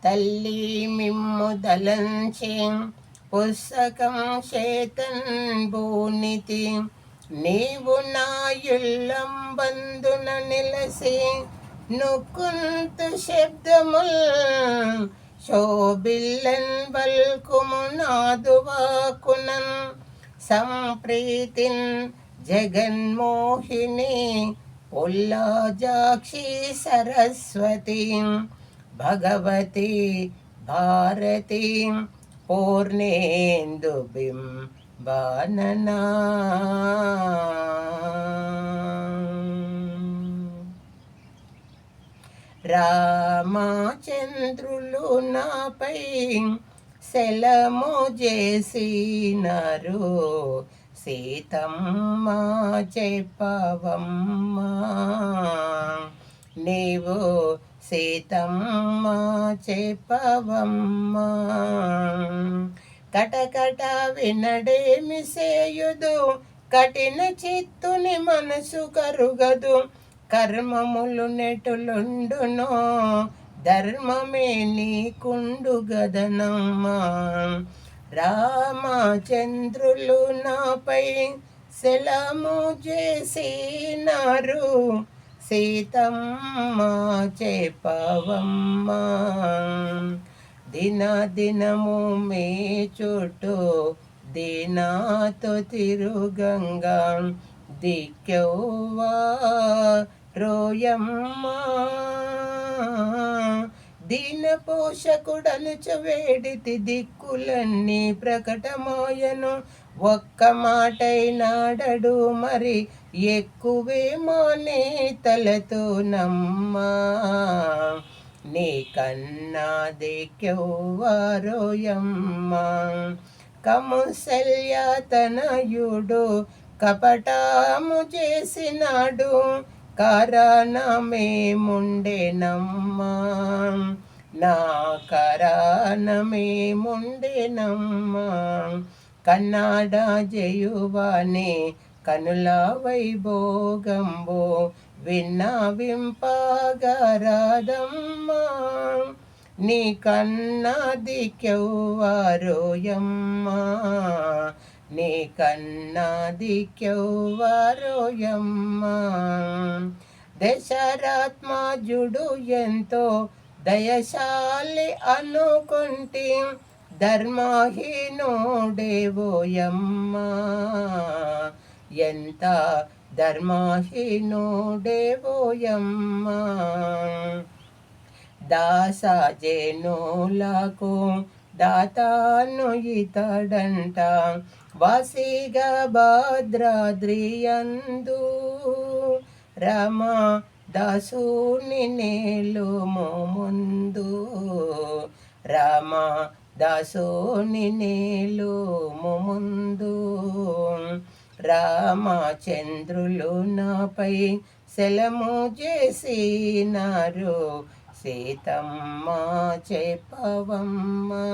తల్లి మిమ్ము దలంచి పుస్తకం చేతన్ భూనితి. నీవు నా ఇల్లంబందున నిలసి నుకుంతు శబ్దముల్ శోభిల్లన్ బల్కుము నాదువాకునన్. సంప్రీతిన్ జగన్మోహిని ఉల్లాజాక్షి సరస్వతి భగవతి భారతి పూర్ణేందు బింబాననా. రామచంద్రులు నాపై శలము చేసినారు. సీతమ్మ చెప్పవమ్మా, నీవు సీతమ్మ చెప్పవమ్మా. కటకట వినడేమి సేయుదు, కఠిన చిత్తుని మనసు కరుగదు. కర్మములు నెటులుండునో, ధర్మమే నీకుండు గదనమ్మా. రామచంద్రులు నాపై శలము చేసినారు. సీతమ్మ చెప్పవమ్మా, దినదినము మే చుట్టూ దీనాతో తిరుగంగా. దిక్కెవ్వా రోయమ్మా, దీన పోషకుడనుచు వేడితి దిక్కులన్నీ ప్రకటమాయను. ఒక్క మాటైనాడడు మరి ఎక్కువే మానే తలతో నమ్మా. నీ కన్నా దిక్కెవ్వరోయమ్మా. కౌసల్యతనయుడు కపటము చేసినాడు, కారణమేముండెనమ్మా. నా కారణమేముండెనమ్మా. కన్నాడ జయువాని కనుల వైభోగంబు విన్నవింపగరాదమ్మా. నీ కన్నా దిక్కెవ్వరోయమ్మా, నీ కన్నా దిక్కెవ్వరోయమ్మా. దశరథాత్మజుడు ఎంతో దయశాలి అనుకుంటి, ధర్మహీనుడేవోయమ్మా. ఎంత ధర్మహీనుడేవోయమ్మా. దాసజనులకు దాతాను ఇతడంట, వాసిగా భద్రాద్రియందు. రామ దాసుని నేలుము ముందు, రామ దాసుని నేలుము ముందు. రామచంద్రులు నాపై శలము చేసినారు. సీతమ్మ చెప్పవమ్మా.